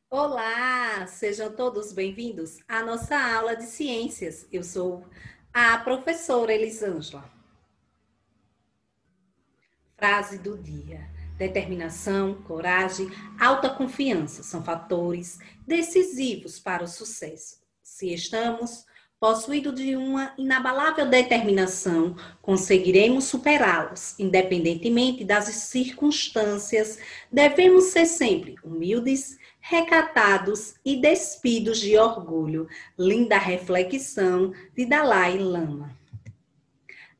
Olá, sejam todos bem-vindos à nossa aula de ciências. Eu sou a professora Elisângela. Frase do dia: determinação, coragem, alta confiança são fatores decisivos para o sucesso. Se estamos possuídos de uma inabalável determinação, conseguiremos superá-los, independentemente das circunstâncias. Devemos ser sempre humildes, recatados e despidos de orgulho. Linda reflexão de Dalai Lama.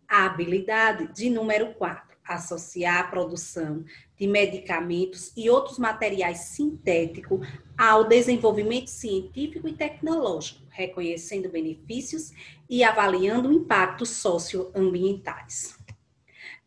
A habilidade de número 4, associar a produção de medicamentos e outros materiais sintéticos ao desenvolvimento científico e tecnológico, reconhecendo benefícios e avaliando impactos socioambientais.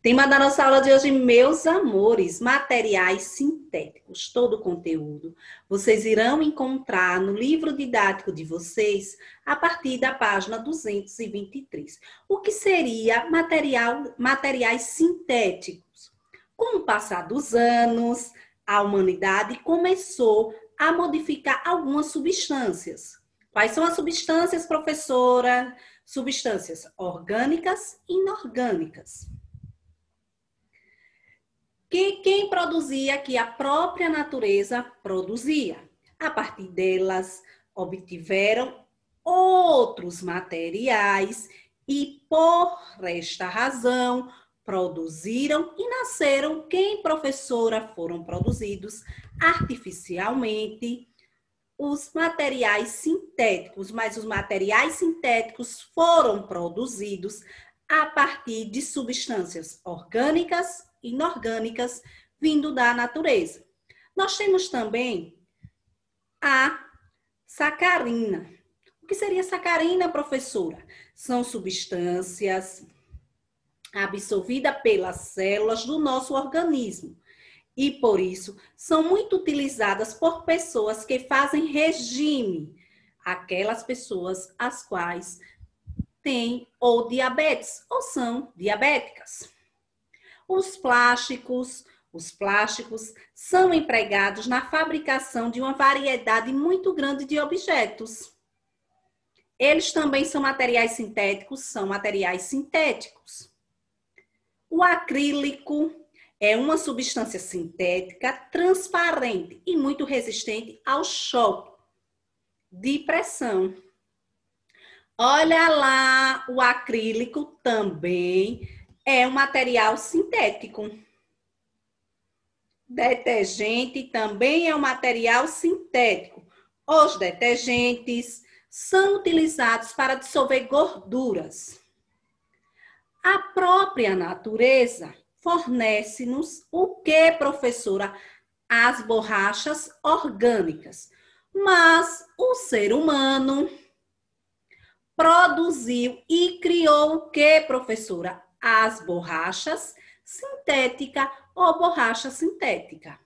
Tema da nossa aula de hoje, meus amores, materiais sintéticos. Todo o conteúdo vocês irão encontrar no livro didático de vocês a partir da página 223. O que seria materiais sintéticos? Com o passar dos anos, a humanidade começou a modificar algumas substâncias. Quais são as substâncias, professora? Substâncias orgânicas e inorgânicas. Que quem produzia, que a própria natureza produzia. A partir delas, obtiveram outros materiais e, por esta razão, produziram e nasceram, quem professora, foram produzidos artificialmente os materiais sintéticos, mas os materiais sintéticos foram produzidos a partir de substâncias orgânicas inorgânicas vindo da natureza. Nós temos também a sacarina. O que seria sacarina, professora? São substâncias absorvidas pelas células do nosso organismo e, por isso, são muito utilizadas por pessoas que fazem regime, aquelas pessoas as quais têm ou diabetes ou são diabéticas. Os plásticos são empregados na fabricação de uma variedade muito grande de objetos. Eles também são materiais sintéticos. O acrílico é uma substância sintética transparente e muito resistente ao choque de pressão. Olha lá, o acrílico também é um material sintético. Detergente também é um material sintético. Os detergentes são utilizados para dissolver gorduras. A própria natureza fornece-nos o que, professora? As borrachas orgânicas. Mas o ser humano produziu e criou o que, professora? As borrachas sintéticas ou borracha sintética.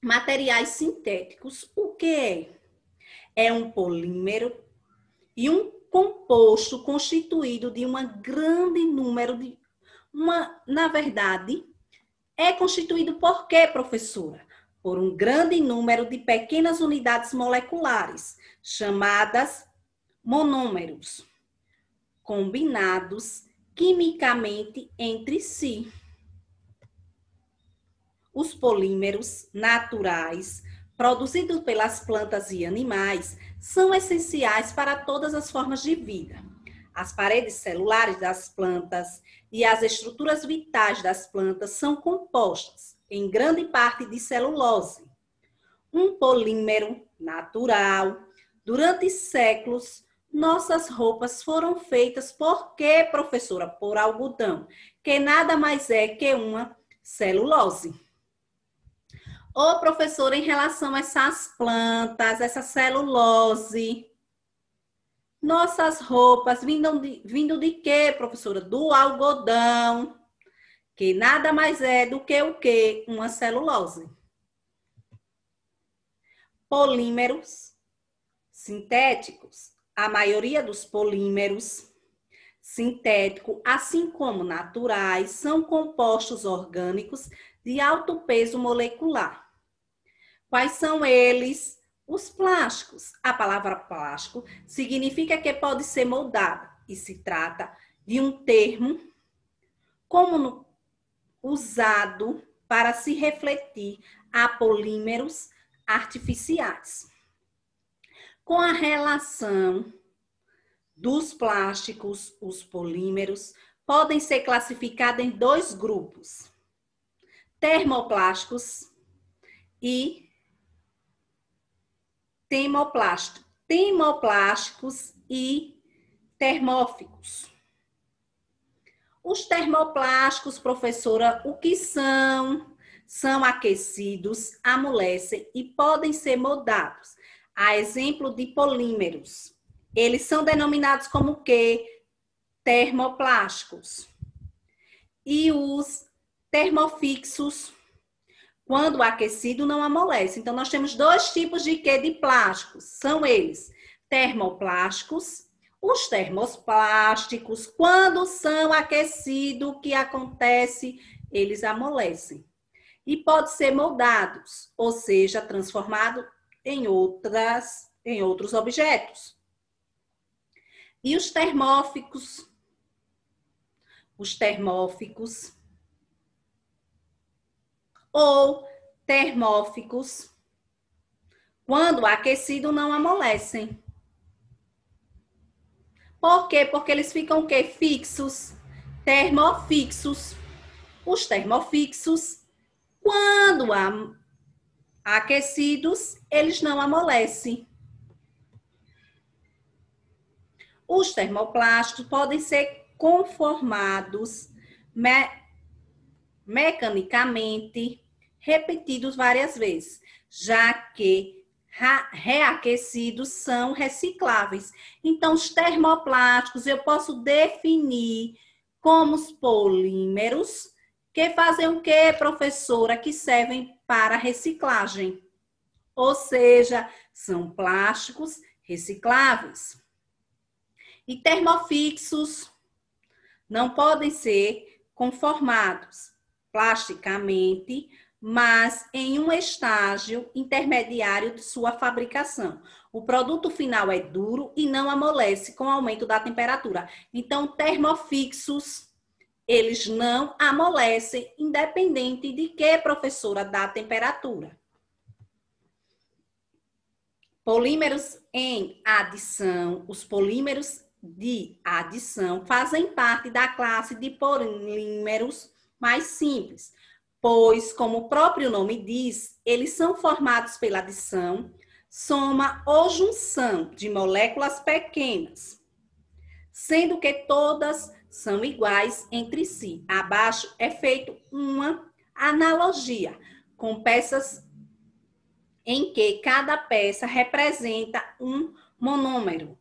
Materiais sintéticos, o que é? É um polímero e um composto constituído de um grande número de... Na verdade, é constituído por quê, professora? Por um grande número de pequenas unidades moleculares, chamadas monômeros, combinados quimicamente entre si. Os polímeros naturais, produzidos pelas plantas e animais, são essenciais para todas as formas de vida. As paredes celulares das plantas e as estruturas vitais das plantas são compostas, em grande parte, de celulose. Um polímero natural. Durante séculos, nossas roupas foram feitas por quê, professora? Por algodão, que nada mais é que uma celulose. Ô, professora, em relação a essas plantas, essa celulose, nossas roupas vindo de quê, professora? Do algodão, que nada mais é do que o quê? Uma celulose. Polímeros sintéticos. A maioria dos polímeros sintético, assim como naturais, são compostos orgânicos de alto peso molecular. Quais são eles? Os plásticos. A palavra plástico significa que pode ser moldado e se trata de um termo comum usado para se refletir a polímeros artificiais. Com a relação dos plásticos, os polímeros podem ser classificados em dois grupos: termoplásticos e termoplásticos e termóficos. Os termoplásticos, professora, o que são? São aquecidos, amolecem e podem ser moldados. A exemplo de polímeros. Eles são denominados como o quê? Termoplásticos. E os termofixos, quando aquecido, não amolece. Então, nós temos dois tipos de quê? De plásticos. São eles, termoplásticos. Os termoplásticos, quando são aquecidos, o que acontece? Eles amolecem. E podem ser moldados, ou seja, transformados em outros objetos. E os termóficos? Os termóficos ou termóficos, quando aquecidos, não amolecem. Por quê? Porque eles ficam o quê? Fixos. Termofixos. Os termofixos, quando aquecidos, eles não amolecem. Os termoplásticos podem ser conformados mecanicamente, repetidos várias vezes, já que reaquecidos são recicláveis. Então, os termoplásticos eu posso definir como os polímeros que fazem o quê, professora? Que servem para reciclagem. Ou seja, são plásticos recicláveis. E termofixos não podem ser conformados plasticamente, mas em um estágio intermediário de sua fabricação. O produto final é duro e não amolece com o aumento da temperatura. Então, termofixos, eles não amolecem, independente de que, professora, da temperatura. Polímeros em adição. Os polímeros de adição fazem parte da classe de polímeros mais simples, pois, como o próprio nome diz, eles são formados pela adição, soma ou junção de moléculas pequenas, sendo que todas são iguais entre si. Abaixo é feito uma analogia com peças em que cada peça representa um monômero,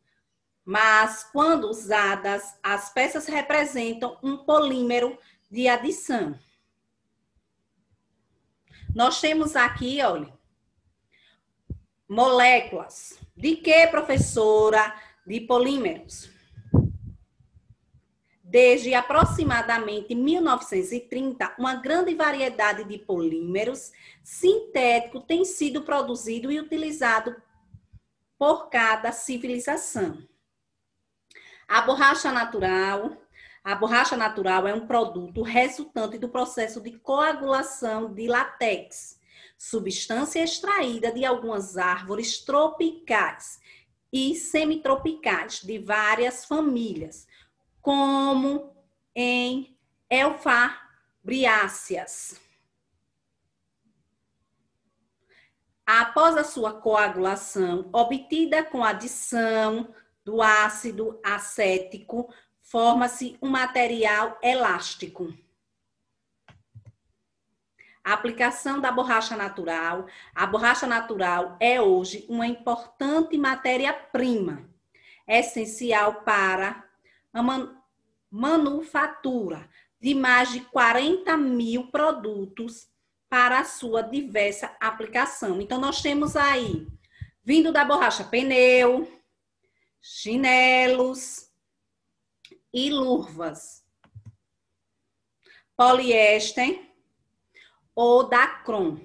mas quando usadas, as peças representam um polímero de adição. Nós temos aqui, olha, moléculas. De que, professora? De polímeros. Desde aproximadamente 1930, uma grande variedade de polímeros sintéticos tem sido produzido e utilizado por cada civilização. A borracha natural é um produto resultante do processo de coagulação de látex, substância extraída de algumas árvores tropicais e semitropicais de várias famílias, como em Euphorbiaceae. Após a sua coagulação, obtida com adição do ácido acético, forma-se um material elástico. A aplicação da borracha natural. A borracha natural é hoje uma importante matéria-prima, essencial para a manufatura de mais de 40 mil produtos para a sua diversa aplicação. Então, nós temos aí, vindo da borracha, pneu, chinelos, e luvas. Poliéster ou Dacron.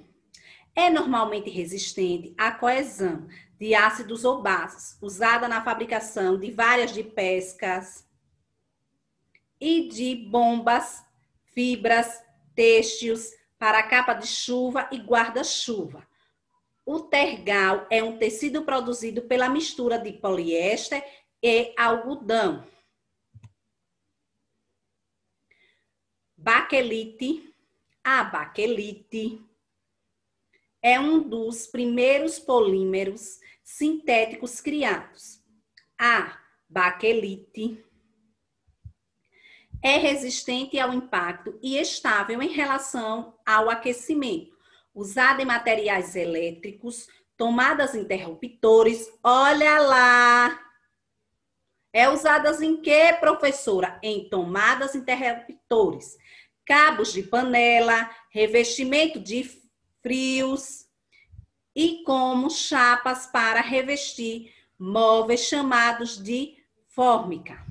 É normalmente resistente à coesão de ácidos ou bases, usada na fabricação de varas de pescas e de bombas, fibras, têxteis para capa de chuva e guarda-chuva. O tergal é um tecido produzido pela mistura de poliéster e algodão. Baquelite. A baquelite é um dos primeiros polímeros sintéticos criados. A baquelite é resistente ao impacto e estável em relação ao aquecimento. Usada em materiais elétricos, tomadas interruptores, olha lá! É usada em quê, professora? Em tomadas interruptores, cabos de panela, revestimento de frios e como chapas para revestir móveis chamados de fórmica.